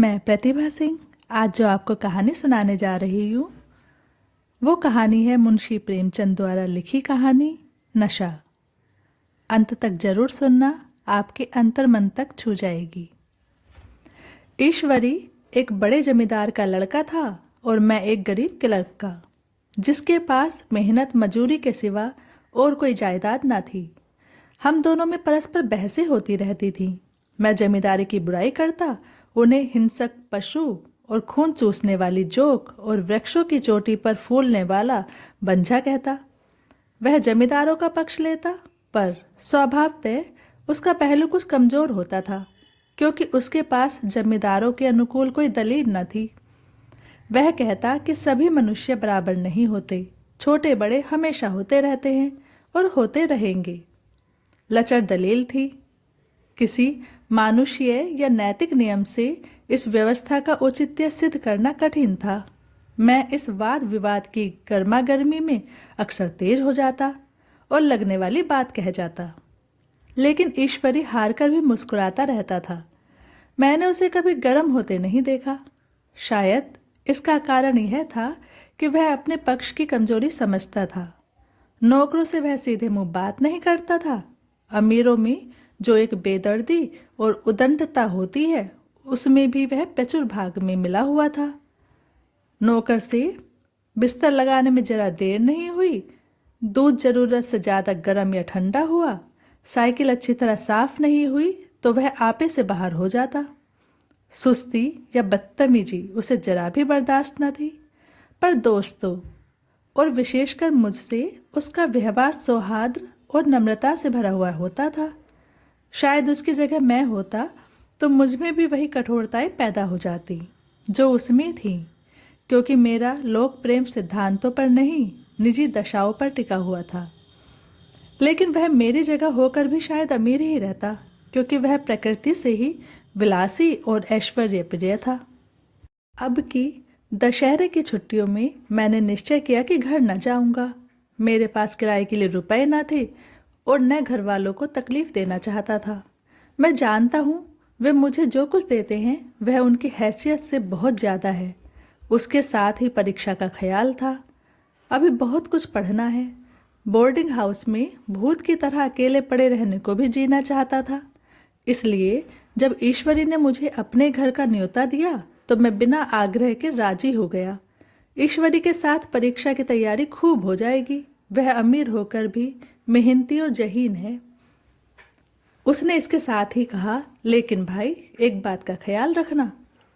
मैं प्रतिभा सिंह आज जो आपको कहानी सुनाने जा रही हूँ वो कहानी है मुंशी प्रेमचंद द्वारा लिखी कहानी नशा। अंत तक जरूर सुनना, आपके अंतर्मन तक छू जाएगी। ईश्वरी एक बड़े जमींदार का लड़का था और मैं एक गरीब क्लर्क का, जिसके पास मेहनत मजूरी के सिवा और कोई जायदाद ना थी। हम दोनों में परस्पर बहसें होती रहती थीं। मैं जमींदारी की बुराई करता, उन्हें हिंसक पशु और खून चूसने वाली जोक और वृक्षों की चोटी पर फूलने वाला बंझा कहता। वह जमींदारों का पक्ष लेता, पर स्वभावतः उसका पहलू कुछ कमजोर होता था, क्योंकि उसके पास जमींदारों के अनुकूल कोई दलील न थी। वह कहता कि सभी मनुष्य बराबर नहीं होते, छोटे बड़े हमेशा होते रहते हैं और होते रहेंगे। लचर दलील थी। किसी मानुषीय या नैतिक नियम से इस व्यवस्था का औचित्य सिद्ध करना कठिन था। मैं इस वाद विवाद की गर्मा गर्मी में अक्सर तेज हो जाता और लगने वाली बात कह जाता, लेकिन ईश्वरी हार कर भी मुस्कुराता रहता था। मैंने उसे कभी गर्म होते नहीं देखा। शायद इसका कारण यह था कि वह अपने पक्ष की कमजोरी समझता था। नौकरों से वह सीधे मुंह बात नहीं करता था। अमीरों में जो एक बेदर्दी और उदंडता होती है, उसमें भी वह प्रचुर भाग में मिला हुआ था। नौकर से बिस्तर लगाने में जरा देर नहीं हुई, दूध जरूरत से ज़्यादा गर्म या ठंडा हुआ, साइकिल अच्छी तरह साफ नहीं हुई तो वह आपे से बाहर हो जाता। सुस्ती या बदतमीजी उसे जरा भी बर्दाश्त न थी। पर दोस्तों और विशेषकर मुझसे उसका व्यवहार सौहार्द और नम्रता से भरा हुआ होता था। शायद उसकी जगह मैं होता तो मुझ में भी वही कठोरताएं पैदा हो जाती जो उसमें थी, क्योंकि मेरा लोक प्रेम सिद्धांतों पर नहीं, निजी दशाओं पर टिका हुआ था। लेकिन वह मेरी जगह होकर भी शायद अमीर ही रहता, क्योंकि वह प्रकृति से ही विलासी और ऐश्वर्य प्रिय था। अब की दशहरे की छुट्टियों में मैंने निश्चय किया कि घर न जाऊंगा। मेरे पास किराए के लिए रुपए न थे और न घर वालों को तकलीफ देना चाहता था। मैं जानता हूँ वे मुझे जो कुछ देते हैं वह उनकी हैसियत से बहुत ज़्यादा है। उसके साथ ही परीक्षा का ख्याल था। अभी बहुत कुछ पढ़ना है। बोर्डिंग हाउस में भूत की तरह अकेले पड़े रहने को भी जीना चाहता था। इसलिए जब ईश्वरी ने मुझे अपने घर का न्योता दिया तो मैं बिना आग्रह के राजी हो गया। ईश्वरी के साथ परीक्षा की तैयारी खूब हो जाएगी। वह अमीर होकर भी मेहनती और जहीन है। उसने इसके साथ ही कहा, लेकिन भाई एक बात का ख्याल रखना,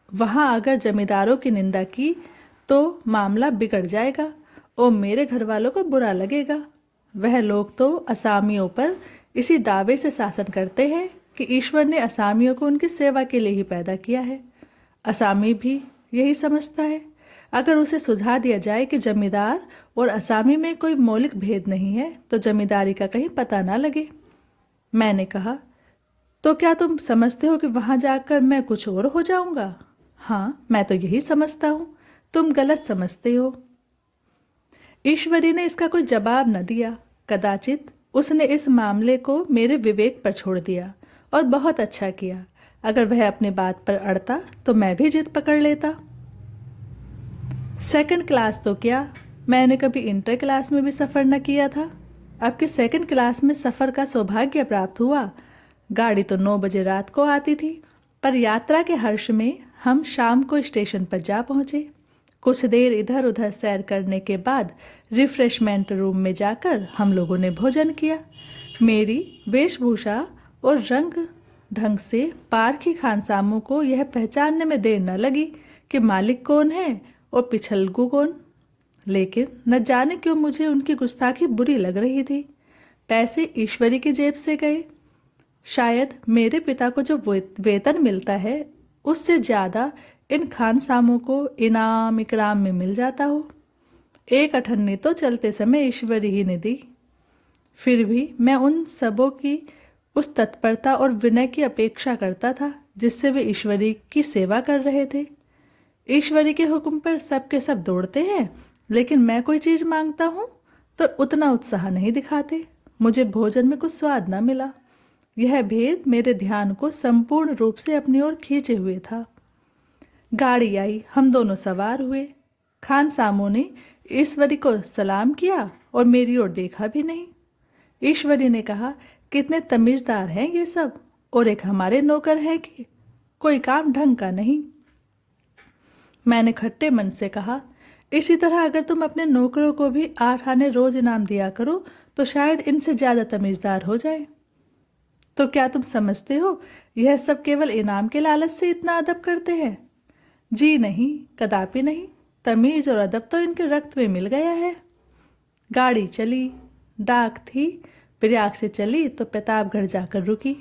वहाँ अगर जमींदारों की निंदा की तो मामला बिगड़ जाएगा और मेरे घर वालों को बुरा लगेगा। वह लोग तो असामियों पर इसी दावे से शासन करते हैं कि ईश्वर ने असामियों को उनकी सेवा के लिए ही पैदा किया है। असामी भी यही समझता है। अगर उसे सुझा दिया जाए कि जमींदार और असामी में कोई मौलिक भेद नहीं है तो जमींदारी का कहीं पता ना लगे। मैंने कहा, तो क्या तुम समझते हो कि वहां जाकर मैं कुछ और हो जाऊंगा? हाँ, मैं तो यही समझता हूँ। तुम गलत समझते हो। ईश्वरी ने इसका कोई जवाब न दिया। कदाचित उसने इस मामले को मेरे विवेक पर छोड़ दिया और बहुत अच्छा किया। अगर वह अपनी बात पर अड़ता तो मैं भी जिद पकड़ लेता। सेकंड क्लास तो क्या, मैंने कभी इंटर क्लास में भी सफ़र न किया था। अब के सेकंड क्लास में सफ़र का सौभाग्य प्राप्त हुआ। गाड़ी तो 9 बजे रात को आती थी, पर यात्रा के हर्ष में हम शाम को स्टेशन पर जा पहुँचे। कुछ देर इधर उधर सैर करने के बाद रिफ्रेशमेंट रूम में जाकर हम लोगों ने भोजन किया। मेरी वेशभूषा और रंग ढंग से पारखी खानसामों को यह पहचानने में देर न लगी कि मालिक कौन है और पिछलगू कौन। लेकिन न जाने क्यों मुझे उनकी गुस्ताखी बुरी लग रही थी। पैसे ईश्वरी की जेब से गए। शायद मेरे पिता को जो वेतन मिलता है उससे ज़्यादा इन खानसामों को इनाम इकराम में मिल जाता हो। एक अठन्नी तो चलते समय ईश्वरी ही ने दी। फिर भी मैं उन सबों की उस तत्परता और विनय की अपेक्षा करता था जिससे वे ईश्वरी की सेवा कर रहे थे। ईश्वरी के हुक्म पर सब के सब दौड़ते हैं, लेकिन मैं कोई चीज़ मांगता हूँ तो उतना उत्साह नहीं दिखाते। मुझे भोजन में कुछ स्वाद न मिला। यह भेद मेरे ध्यान को संपूर्ण रूप से अपनी ओर खींचे हुए था। गाड़ी आई, हम दोनों सवार हुए। खान सामो ने ईश्वरी को सलाम किया और मेरी ओर देखा भी नहीं। ईश्वरी ने कहा, कितने तमीजदार हैं ये सब, और एक हमारे नौकर हैं कि कोई काम ढंग का नहीं। मैंने खट्टे मन से कहा, इसी तरह अगर तुम अपने नौकरों को भी 8 आने रोज इनाम दिया करो तो शायद इनसे ज्यादा तमीजदार हो जाए। तो क्या तुम समझते हो यह सब केवल इनाम के लालच से इतना अदब करते हैं? जी नहीं, कदापि नहीं। तमीज और अदब तो इनके रक्त में मिल गया है। गाड़ी चली, डाक थी, प्रयाग से चली तो प्रतापगढ़ जाकर रुकी।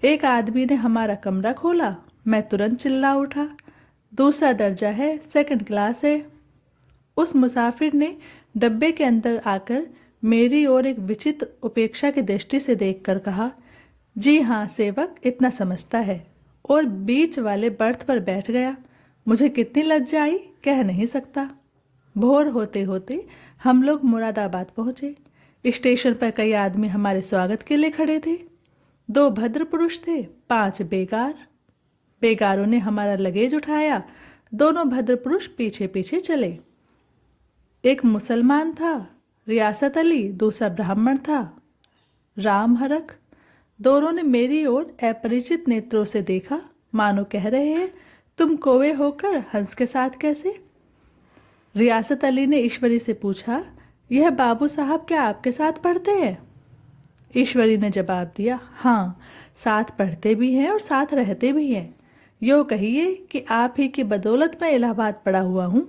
एक आदमी ने हमारा कमरा खोला, मैं तुरंत चिल्ला उठा, दूसरा दर्जा है, 2nd क्लास है। उस मुसाफिर ने डब्बे के अंदर आकर मेरी ओर एक विचित्र उपेक्षा की दृष्टि से देखकर कहा, जी हाँ सेवक, इतना समझता है, और बीच वाले बर्थ पर बैठ गया। मुझे कितनी लज्जा आई, कह नहीं सकता। भोर होते होते हम लोग मुरादाबाद पहुंचे। स्टेशन पर कई आदमी हमारे स्वागत के लिए खड़े थे। 2 भद्र पुरुष थे, 5 बेगार। बेगारों ने हमारा लगेज उठाया, दोनों भद्र पुरुष पीछे पीछे चले। एक मुसलमान था, रियासत अली, दूसरा ब्राह्मण था, राम हरख। दोनों ने मेरी ओर अपरिचित नेत्रों से देखा, मानो कह रहे हैं, तुम कोवे होकर हंस के साथ कैसे? रियासत अली ने ईश्वरी से पूछा, यह बाबू साहब क्या आपके साथ पढ़ते हैं? ईश्वरी ने जवाब दिया, हाँ, साथ पढ़ते भी हैं और साथ रहते भी हैं। यो कहिए कि आप ही की बदौलत मैं इलाहाबाद पड़ा हुआ हूँ,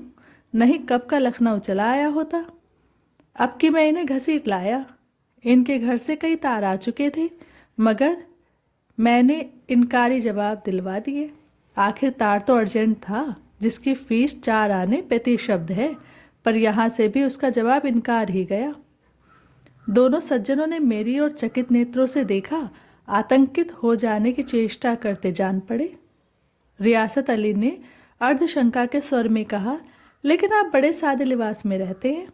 नहीं कब का लखनऊ चला आया होता। अब कि मैं इन्हें घसीट लाया। इनके घर से कई तार आ चुके थे, मगर मैंने इनकारी जवाब दिलवा दिए। आखिर तार तो अर्जेंट था, जिसकी फीस 4 आने प्रति शब्द है, पर यहाँ से भी उसका जवाब इनकार ही गया। दोनों सज्जनों ने मेरी ओर चकित नेत्रों से देखा, आतंकित हो जाने की चेष्टा करते जान पड़े। रियासत अली ने अर्धशंका के स्वर में कहा, लेकिन आप बड़े सादे लिबास में रहते हैं।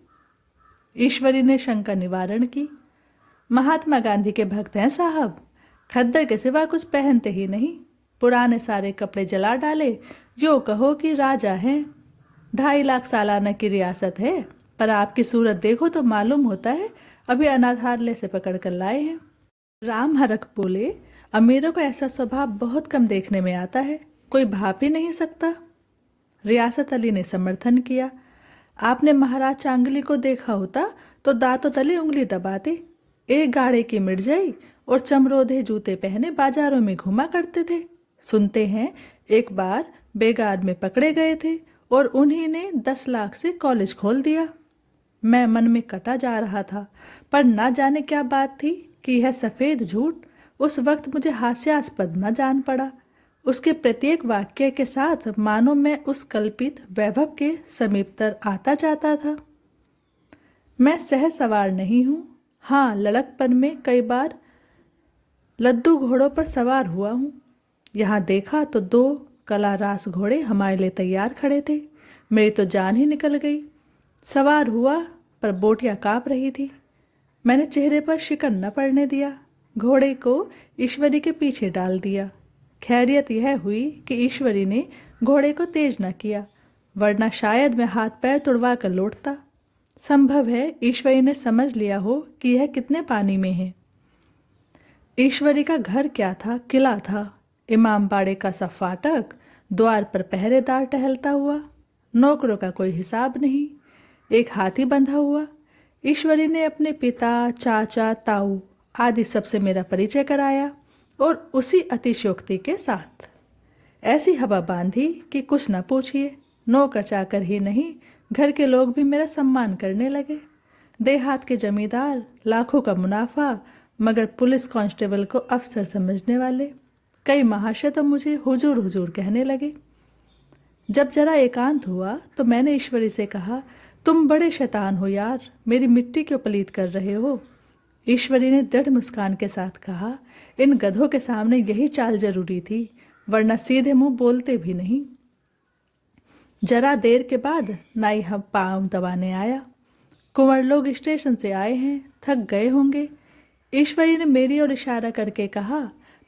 ईश्वरी ने शंका निवारण की, महात्मा गांधी के भक्त हैं साहब, खद्दर के सिवा कुछ पहनते ही नहीं, पुराने सारे कपड़े जला डाले, यो कहो कि राजा हैं। 2.5 लाख सालाना की रियासत है, पर आपकी सूरत देखो तो मालूम होता है अभी अनाथालय से पकड़ कर लाए हैं। राम हरख बोले, अमीरों को ऐसा स्वभाव बहुत कम देखने में आता है, कोई भाप ही नहीं सकता। रियासत अली ने समर्थन किया, आपने महाराज चांगली को देखा होता तो दांतों तले उंगली दबाते, एक गाड़े की मिर्जाई और चमरोधे जूते पहने बाजारों में घुमा करते थे। सुनते हैं एक बार बेगार में पकड़े गए थे और उन्हीं ने 10 लाख से कॉलेज खोल दिया। मैं मन में कटा जा रहा था, पर ना जाने क्या बात थी कि यह सफ़ेद झूठ उस वक्त मुझे हास्यास्पद न जान पड़ा। उसके प्रत्येक वाक्य के साथ मानो मैं उस कल्पित वैभव के समीपतर आता जाता था। मैं सह सवार नहीं हूँ, हाँ, लड़कपन में कई बार लद्दू घोड़ों पर सवार हुआ हूँ। यहाँ देखा तो 2 कला रास घोड़े हमारे लिए तैयार खड़े थे। मेरी तो जान ही निकल गई। सवार हुआ, पर बोटियाँ काँप रही थी। मैंने चेहरे पर शिकन न पड़ने दिया, घोड़े को ईश्वरी के पीछे डाल दिया। खैरियत यह हुई कि ईश्वरी ने घोड़े को तेज न किया, वरना शायद मैं हाथ पैर तुड़वा कर लौटता। संभव है ईश्वरी ने समझ लिया हो कि यह कितने पानी में है। ईश्वरी का घर क्या था, किला था। इमाम बाड़े का सा फाटक, द्वार पर पहरेदार टहलता हुआ, नौकरों का कोई हिसाब नहीं, एक हाथी बंधा हुआ। ईश्वरी ने अपने पिता, चाचा, ताऊ आदि सबसे मेरा परिचय कराया, और उसी अतिशयोक्ति के साथ ऐसी हवा बांधी कि कुछ न पूछिए। नौकर चाकर ही नहीं, घर के लोग भी मेरा सम्मान करने लगे। देहात के जमींदार, लाखों का मुनाफा, मगर पुलिस कांस्टेबल को अफसर समझने वाले। कई महाशय तो मुझे हुजूर हुजूर कहने लगे। जब जरा एकांत हुआ तो मैंने ईश्वरी से कहा, तुम बड़े शैतान हो यार, मेरी मिट्टी क्यों पलीत कर रहे हो? ईश्वरी ने दृढ़ मुस्कान के साथ कहा, इन गधों के सामने यही चाल जरूरी थी, वरना सीधे मुंह बोलते भी नहीं। जरा देर के बाद नाई हम पाँव दबाने आया। कुंवर लोग स्टेशन से आए हैं, थक गए होंगे। ईश्वरी ने मेरी ओर इशारा करके कहा,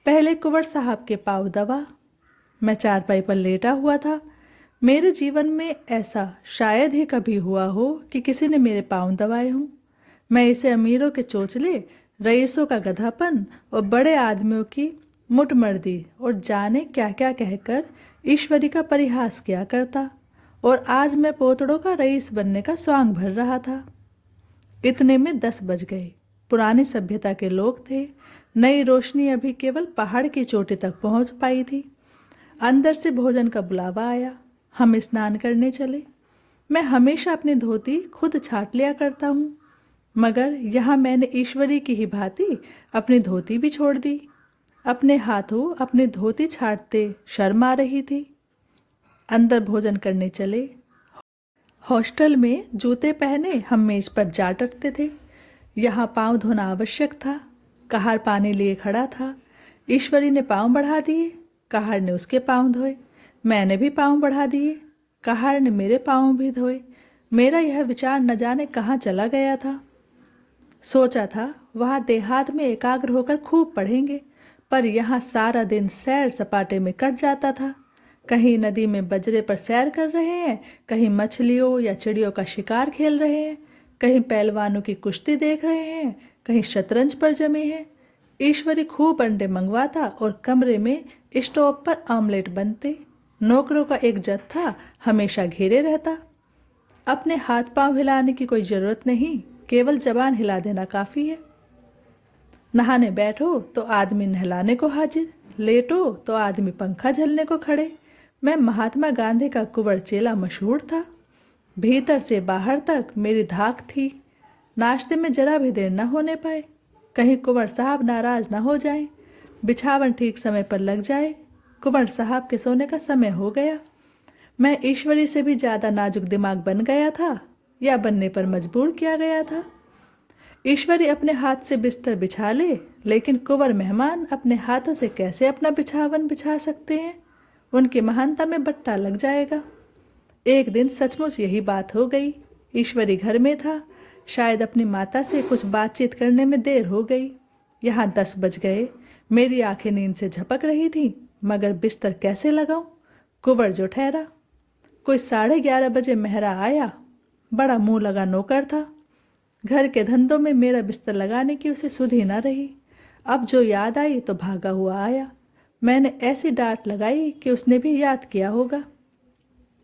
पहले कुंवर साहब के पाँव दबा। मैं चारपाई पर लेटा हुआ था। मेरे जीवन में ऐसा शायद ही कभी हुआ हो कि किसी ने मेरे पांव दबाए हों। मैं इसे अमीरों के चोचले, रईसों का गधापन और बड़े आदमियों की मुठमर्दी और जाने क्या क्या कहकर ईश्वरी का परिहास किया करता, और आज मैं पोतड़ों का रईस बनने का स्वांग भर रहा था। इतने में 10 बज गए। पुरानी सभ्यता के लोग थे। नई रोशनी अभी केवल पहाड़ की चोटी तक पहुंच पाई थी। अंदर से भोजन का बुलावा आया। हम स्नान करने चले। मैं हमेशा अपनी धोती खुद छाट लिया करता हूँ, मगर यहाँ मैंने ईश्वरी की ही भांति अपनी धोती भी छोड़ दी। अपने हाथों अपनी धोती छाटते शर्म आ रही थी। अंदर भोजन करने चले। हॉस्टल में जूते पहने हम मेज पर जा टकते थे। यहाँ पांव धोना आवश्यक था। कहार पानी लिए खड़ा था। ईश्वरी ने पांव बढ़ा दिए, कहार ने उसके पांव धोए। मैंने भी पांव बढ़ा दिए, कहार ने मेरे पांव भी धोए। मेरा यह विचार न जाने कहाँ चला गया था। सोचा था वहाँ देहात में एकाग्र होकर खूब पढ़ेंगे, पर यहाँ सारा दिन सैर सपाटे में कट जाता था। कहीं नदी में बजरे पर सैर कर रहे हैं, कहीं मछलियों या चिड़ियों का शिकार खेल रहे हैं, कहीं पहलवानों की कुश्ती देख रहे हैं, कहीं शतरंज पर जमे हैं। ईश्वरी खूब अंडे मंगवाता और कमरे में स्टोव पर ऑमलेट बनते। नौकरों का एक जत्था हमेशा घेरे रहता। अपने हाथ पांव हिलाने की कोई जरूरत नहीं, केवल जबान हिला देना काफी है। नहाने बैठो तो आदमी नहलाने को हाजिर, लेटो तो आदमी पंखा झलने को खड़े। मैं महात्मा गांधी का कुंवर चेला मशहूर था। भीतर से बाहर तक मेरी धाक थी। नाश्ते में जरा भी देर न होने पाए, कहीं कुंवर साहब नाराज न हो जाएं। बिछावन ठीक समय पर लग जाए। कुंवर साहब के सोने का समय हो गया। मैं ईश्वरी से भी ज्यादा नाजुक दिमाग बन गया था, या बनने पर मजबूर किया गया था। ईश्वरी अपने हाथ से बिस्तर बिछा ले, लेकिन कुंवर मेहमान अपने हाथों से कैसे अपना बिछावन बिछा सकते हैं? उनकी महानता में बट्टा लग जाएगा। एक दिन सचमुच यही बात हो गई। ईश्वरी घर में था। शायद अपनी माता से कुछ बातचीत करने में देर हो गई। यहाँ 10 बज गए। मेरी आंखें नींद से झपक रही थी, मगर बिस्तर कैसे लगाऊं? कुंवर जो ठहरा। कोई 11:30 बजे मेहरा आया। बड़ा मुंह लगा नौकर था। घर के धंधों में मेरा बिस्तर लगाने की उसे सुध ही न रही। अब जो याद आई तो भागा हुआ आया। मैंने ऐसी डांट लगाई कि उसने भी याद किया होगा।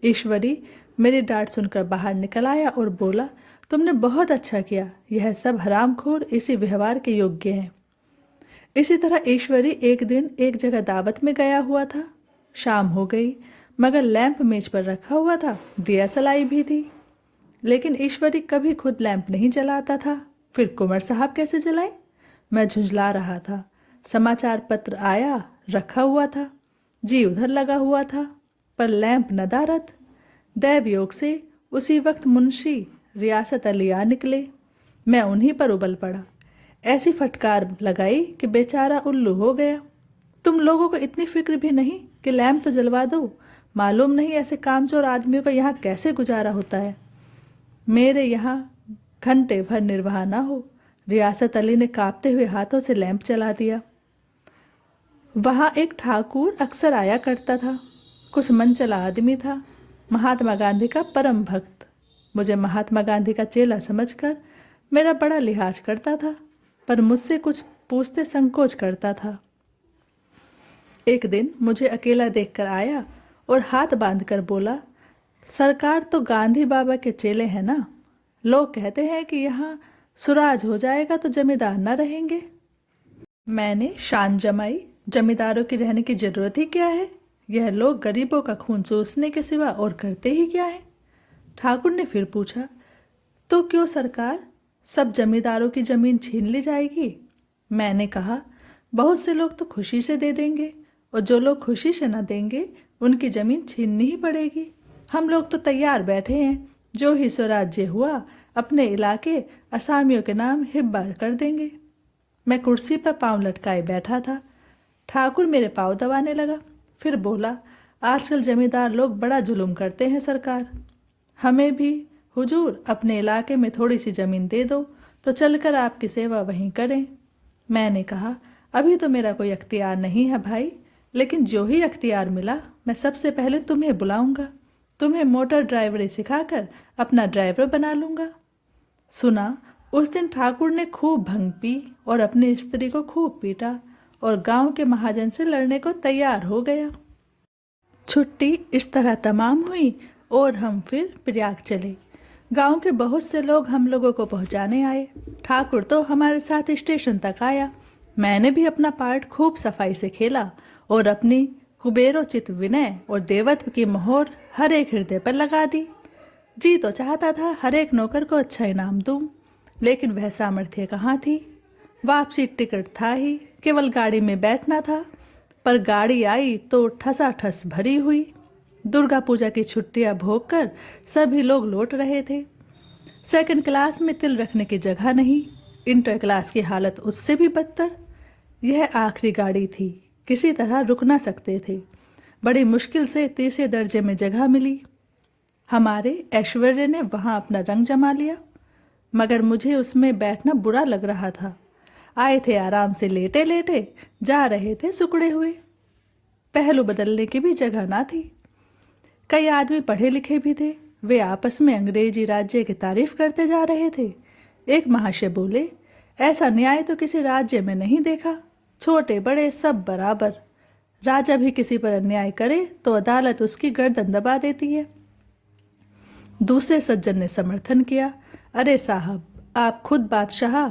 ईश्वरी मेरी डांट सुनकर बाहर निकल आया और बोला, तुमने बहुत अच्छा किया। यह सब हरामखोर इसी व्यवहार के योग्य हैं। इसी तरह ईश्वरी एक दिन एक जगह दावत में गया हुआ था। शाम हो गई, मगर लैंप मेज पर रखा हुआ था। दिया सलाई भी थी, लेकिन ईश्वरी कभी खुद लैंप नहीं जलाता था। फिर कुंवर साहब कैसे जलाए? मैं झुंझला रहा था। समाचार पत्र आया, रखा हुआ था। जी उधर लगा हुआ था, पर लैंप नदारत। दैव योग से उसी वक्त मुंशी रियासत अली आ निकले। मैं उन्हीं पर उबल पड़ा। ऐसी फटकार लगाई कि बेचारा उल्लू हो गया। तुम लोगों को इतनी फिक्र भी नहीं कि लैंप तो जलवा दो? मालूम नहीं ऐसे कामचोर आदमियों का यहाँ कैसे गुजारा होता है। मेरे यहाँ घंटे भर निर्वाह ना हो। रियासत अली ने कांपते हुए हाथों से लैंप जला दिया। वहाँ एक ठाकुर अक्सर आया करता था। कुछ मन चला आदमी था, महात्मा गांधी का परम भक्त। मुझे महात्मा गांधी का चेला समझकर मेरा बड़ा लिहाज करता था, पर मुझसे कुछ पूछते संकोच करता था। एक दिन मुझे अकेला देखकर आया और हाथ बांधकर बोला, सरकार तो गांधी बाबा के चेले हैं ना। लोग कहते हैं कि यहाँ सुराज हो जाएगा तो जमींदार न रहेंगे। मैंने शान जमाई, जमींदारों की रहने की जरूरत ही क्या है? यह लोग गरीबों का खून चूसने के सिवा और करते ही क्या है? ठाकुर ने फिर पूछा, तो क्यों सरकार, सब जमींदारों की जमीन छीन ली जाएगी? मैंने कहा, बहुत से लोग तो खुशी से दे देंगे, और जो लोग खुशी से न देंगे उनकी जमीन छीननी ही पड़ेगी। हम लोग तो तैयार बैठे हैं, जो ही स्वराज्य हुआ अपने इलाके असामियों के नाम हिब्बा कर देंगे। मैं कुर्सी पर पांव लटकाए बैठा था। ठाकुर मेरे पांव दबाने लगा, फिर बोला, आजकल जमींदार लोग बड़ा जुल्म करते हैं सरकार। हमें भी हुजूर अपने इलाके में थोड़ी सी जमीन दे दो तो चलकर आपकी सेवा वहीं करें। मैंने कहा, अभी तो मेरा कोई अख्तियार नहीं है भाई, लेकिन जो ही अख्तियार मिला मैं सबसे पहले तुम्हें बुलाऊंगा, तुम्हें मोटर ड्राइवरी सिखाकर अपना ड्राइवर बना लूंगा। सुना उस दिन ठाकुर ने खूब भंग पी और अपनी स्त्री को खूब पीटा और गांव के महाजन से लड़ने को तैयार हो गया। छुट्टी इस तरह तमाम हुई और हम फिर प्रयाग चले। गांव के बहुत से लोग हम लोगों को पहुंचाने आए। ठाकुर तो हमारे साथ स्टेशन तक आया। मैंने भी अपना पार्ट खूब सफाई से खेला और अपनी कुबेरोचित विनय और देवत्व की मोहर हर एक हृदय पर लगा दी। जी तो चाहता था हर एक नौकर को अच्छा इनाम दूं, लेकिन वह सामर्थ्य कहाँ थी। वापसी टिकट था ही, केवल गाड़ी में बैठना था। पर गाड़ी आई तो ठसाठस भरी हुई। दुर्गा पूजा की छुट्टियां भोगकर सभी लोग लौट रहे थे। सेकंड क्लास में तिल रखने की जगह नहीं, इंटर क्लास की हालत उससे भी बदतर। यह आखिरी गाड़ी थी, किसी तरह रुक ना सकते थे। बड़ी मुश्किल से तीसरे दर्जे में जगह मिली। हमारे ऐश्वर्य ने वहाँ अपना रंग जमा लिया, मगर मुझे उसमें बैठना बुरा लग रहा था। आए थे आराम से लेटे लेटे, जा रहे थे सुकड़े हुए। पहलू बदलने की भी जगह ना थी। कई आदमी पढ़े लिखे भी थे, वे आपस में अंग्रेजी राज्य की तारीफ करते जा रहे थे। एक महाशय बोले, ऐसा न्याय तो किसी राज्य में नहीं देखा, छोटे बड़े सब बराबर। राजा भी किसी पर अन्याय करे तो अदालत उसकी गर्दन दबा देती है। दूसरे सज्जन ने समर्थन किया, अरे साहब, आप खुद बादशाह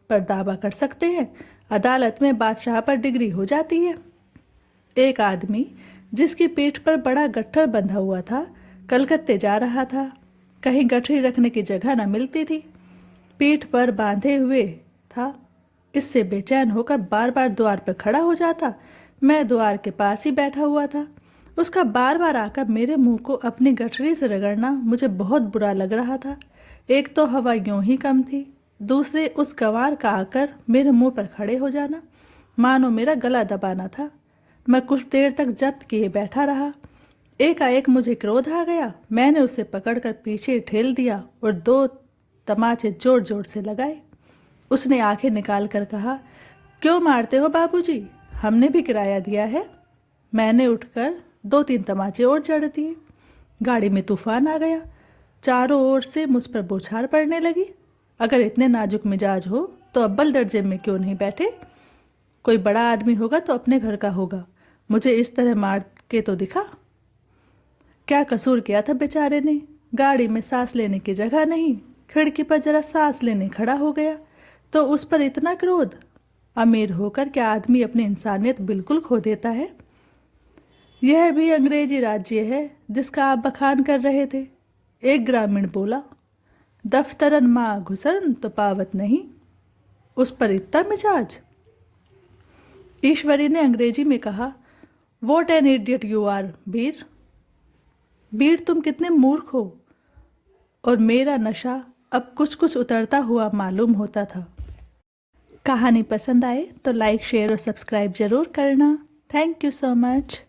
पर दावा कर सकते हैं, अदालत में बादशाह पर डिग्री हो जाती है। एक आदमी जिसकी पीठ पर बड़ा गट्ठर बंधा हुआ था, कलकत्ते जा रहा था। कहीं गठरी रखने की जगह न मिलती थी, पीठ पर बांधे हुए था। इससे बेचैन होकर बार बार द्वार पर खड़ा हो जाता। मैं द्वार के पास ही बैठा हुआ था। उसका बार बार आकर मेरे मुंह को अपनी गठरी से रगड़ना मुझे बहुत बुरा लग रहा था। एक तो हवा यूं ही कम थी, दूसरे उस गंवार का आकर मेरे मुंह पर खड़े हो जाना मानो मेरा गला दबाना था। मैं कुछ देर तक जब्त किए बैठा रहा। एकाएक मुझे क्रोध आ गया। मैंने उसे पकड़कर पीछे ठेल दिया और 2 तमाचे जोर जोर से लगाए। उसने आंखें निकाल कर कहा, क्यों मारते हो बाबूजी, हमने भी किराया दिया है। मैंने उठकर 2-3 तमाचे और जड़ दिए। गाड़ी में तूफान आ गया। चारों ओर से मुझ पर बौछार पड़ने लगी। अगर इतने नाजुक मिजाज हो तो अव्वल दर्जे में क्यों नहीं बैठे? कोई बड़ा आदमी होगा तो अपने घर का होगा, मुझे इस तरह मार के तो दिखा। क्या कसूर किया था बेचारे ने? गाड़ी में सांस लेने की जगह नहीं, खिड़की पर जरा सांस लेने खड़ा हो गया तो उस पर इतना क्रोध। अमीर होकर क्या आदमी अपनी इंसानियत बिल्कुल खो देता है? यह भी अंग्रेजी राज्य है जिसका आप बखान कर रहे थे। एक ग्रामीण बोला, दफ्तरन माँ घुसन तो पावत नहीं। उस पर इतना मिजाज? ईश्वरी ने अंग्रेजी में कहा, what an idiot you are Veer. Veer, तुम कितने मूर्ख हो। और मेरा नशा अब कुछ कुछ उतरता हुआ मालूम होता था। कहानी पसंद आए तो लाइक, शेयर और सब्सक्राइब जरूर करना। Thank you so much.